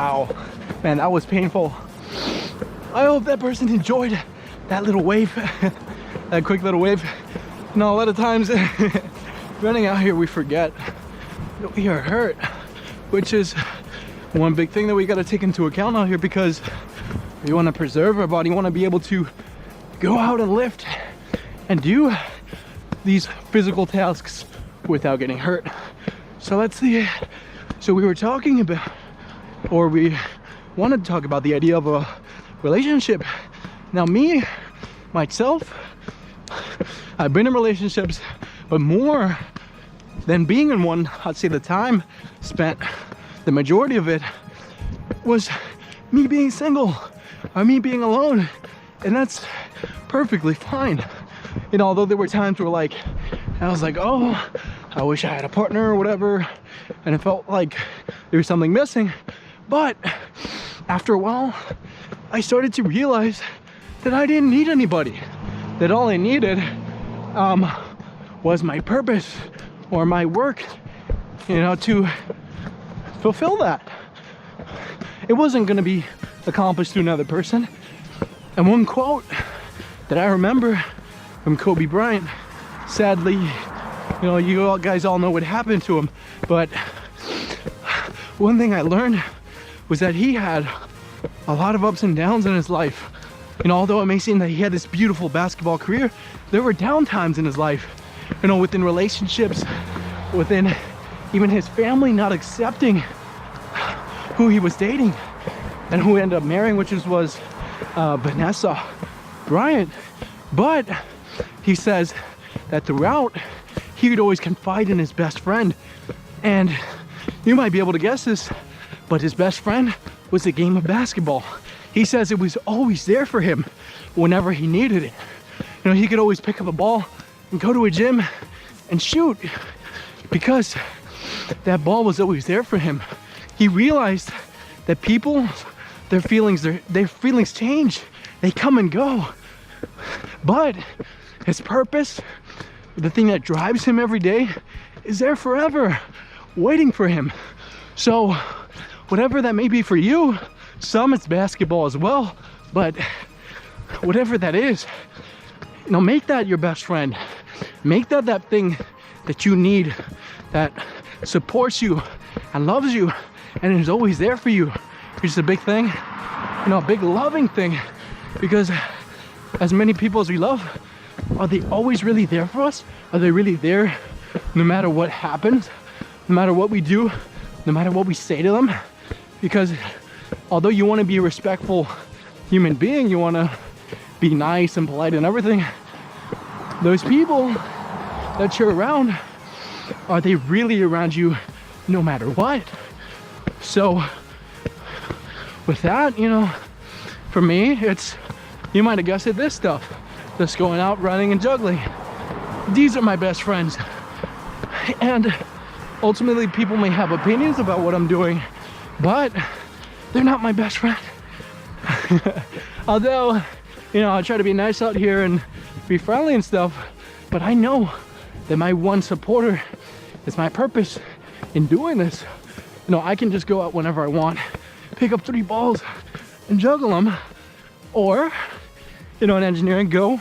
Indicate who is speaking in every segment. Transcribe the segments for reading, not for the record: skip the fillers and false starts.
Speaker 1: Wow, man, that was painful. I hope that person enjoyed that little wave, that quick little wave. You know, a lot of times running out here, we forget that we are hurt, which is one big thing that we got to take into account out here, because we want to preserve our body, want to be able to go out and lift and do these physical tasks without getting hurt. So let's see. So we were talking about, or we wanted to talk about the idea of a relationship. Now me, myself, I've been in relationships, but more than being in one, I'd say the time spent, the majority of it was me being single or me being alone, and that's perfectly fine. You know, although there were times where like I was like, oh, I wish I had a partner or whatever, and it felt like there was something missing. But after a while, I started to realize that I didn't need anybody, that all I needed was my purpose or my work, you know, to fulfill that. It wasn't going to be accomplished through another person. And one quote that I remember from Kobe Bryant, sadly, you know, you all guys all know what happened to him, but one thing I learned was that he had a lot of ups and downs in his life. You know, although it may seem that he had this beautiful basketball career, there were down times in his life, you know, within relationships, within even his family not accepting who he was dating and who he ended up marrying, which was Vanessa Bryant. But he says that throughout, he would always confide in his best friend. And you might be able to guess this, but his best friend was the game of basketball. He says it was always there for him whenever he needed it. You know, he could always pick up a ball and go to a gym and shoot because that ball was always there for him. He realized that people, their feelings change. They come and go. But his purpose, the thing that drives him every day, is there forever, waiting for him. So whatever that may be for you, some it's basketball as well, but whatever that is, you know, make that your best friend. Make that that thing that you need, that supports you and loves you and is always there for you. It's a big thing, you know, a big loving thing, because as many people as we love, are they always really there for us? Are they really there no matter what happens, no matter what we do, no matter what we say to them? Because although you want to be a respectful human being, you want to be nice and polite and everything, those people that you're around, are they really around you no matter what? So with that, you know, for me, it's, you might have guessed it, this stuff, just going out, running and juggling. These are my best friends. And ultimately people may have opinions about what I'm doing, but they're not my best friend. Although, you know, I try to be nice out here and be friendly and stuff, but I know that my one supporter is my purpose in doing this. You know, I can just go out whenever I want, pick up 3 balls and juggle them, or, you know, in engineering, go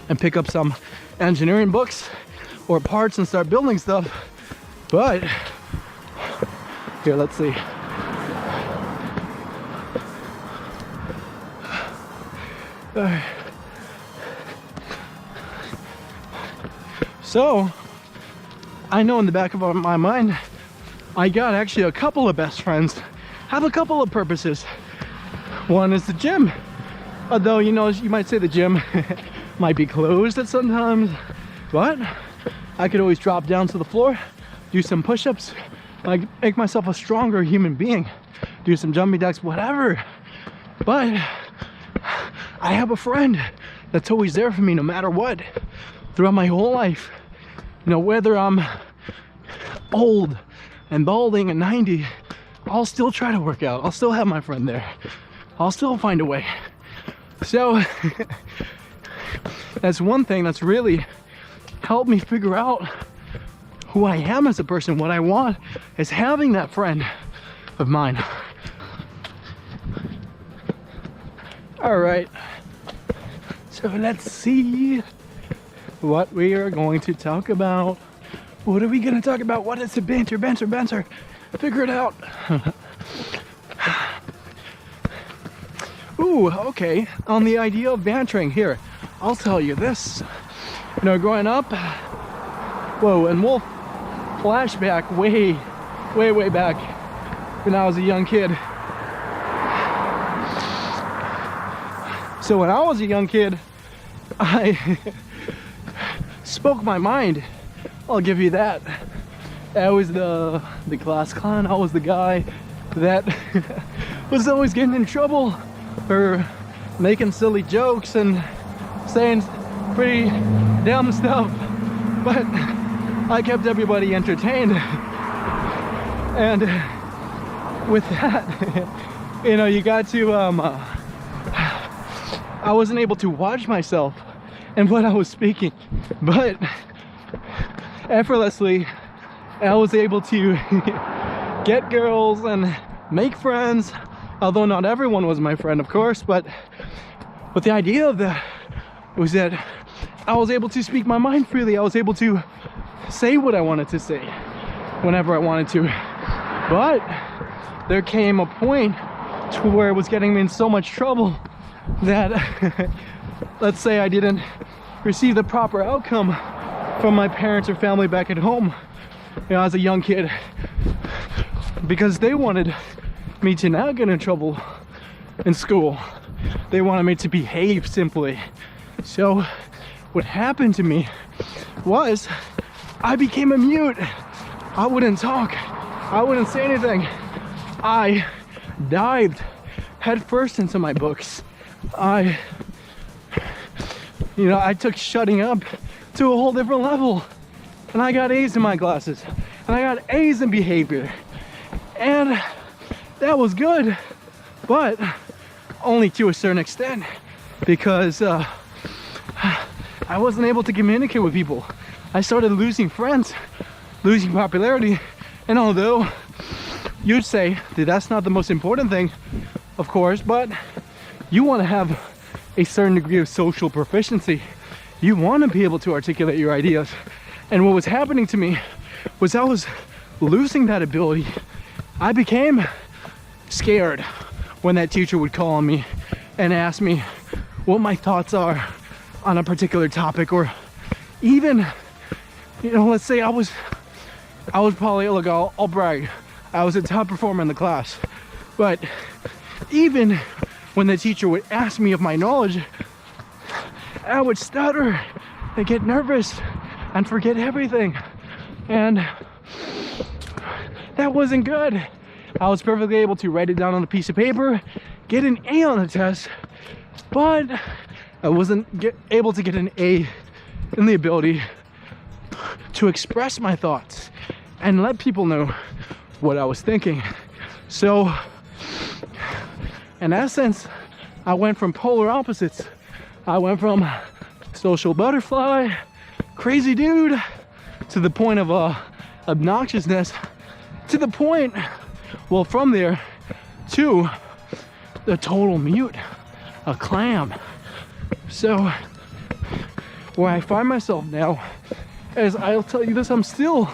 Speaker 1: and pick up some engineering books or parts and start building stuff. But here, let's see. So I know in the back of my mind, I got actually a couple of best friends, have a couple of purposes. One is the gym, although, you know, you might say the gym might be closed at some times, but I could always drop down to the floor, do some push-ups, like make myself a stronger human being, do some jumping jacks, whatever. But I have a friend that's always there for me no matter what, throughout my whole life. You know, whether I'm old and balding and 90, I'll still try to work out. I'll still have my friend there. I'll still find a way. So that's one thing that's really helped me figure out who I am as a person. What I want is having that friend of mine. All right, so let's see what we are going to talk about. What are we going to talk about? What is the banter? Figure it out. Ooh, okay. On the idea of bantering, here, I'll tell you this. You know, growing up, whoa, and we'll flashback way back when I was a young kid. So when I was a young kid, I spoke my mind. I'll give you that. I was the class clown. I was the guy that was always getting in trouble for making silly jokes and saying pretty dumb stuff. But I kept everybody entertained. And with that, you know, you got to, I wasn't able to watch myself and what I was speaking, but effortlessly I was able to get girls and make friends, although not everyone was my friend, of course. But the idea of that was that I was able to speak my mind freely. I was able to say what I wanted to say whenever I wanted to. But there came a point to where it was getting me in so much trouble that let's say I didn't receive the proper outcome from my parents or family back at home, you know, as a young kid, because they wanted me to not get in trouble in school. They wanted me to behave simply. So what happened to me was I became a mute. I wouldn't talk. I wouldn't say anything. I dived headfirst into my books. I took shutting up to a whole different level, and I got A's in my classes, and I got A's in behavior, and that was good, but only to a certain extent, because I wasn't able to communicate with people. I started losing friends, losing popularity, and although you'd say that that's not the most important thing, of course, but you want to have a certain degree of social proficiency. You want to be able to articulate your ideas. And what was happening to me was I was losing that ability. I became scared when that teacher would call on me and ask me what my thoughts are on a particular topic, or even, you know, let's say I was probably, look, I'll brag, I was a top performer in the class, but even when the teacher would ask me of my knowledge, I would stutter and get nervous and forget everything, and that wasn't good. I was perfectly able to write it down on a piece of paper, get an A on the test, but I wasn't able to get an A in the ability to express my thoughts and let people know what I was thinking. So in essence, I went from polar opposites. I went from social butterfly, crazy dude, to the point of obnoxiousness, to the point, well, from there to the total mute, a clam. So where I find myself now, as I'll tell you this, I'm still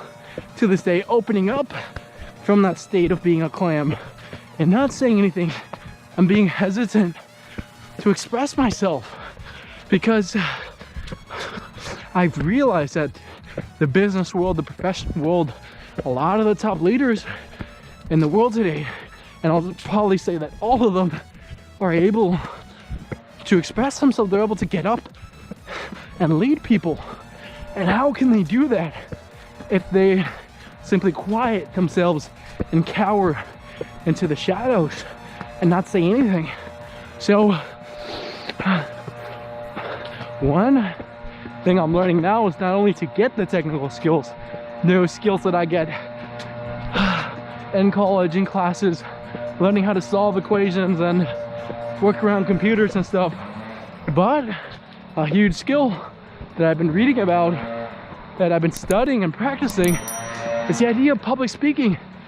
Speaker 1: to this day opening up from that state of being a clam and not saying anything. I'm being hesitant to express myself because I've realized that the business world, the professional world, a lot of the top leaders in the world today, and I'll probably say that all of them are able to express themselves. They're able to get up and lead people. And how can they do that if they simply quiet themselves and cower into the shadows and not say anything? So one thing I'm learning now is not only to get the technical skills, those skills that I get in college, in classes, learning how to solve equations and work around computers and stuff, but a huge skill that I've been reading about, that I've been studying and practicing, is the idea of public speaking.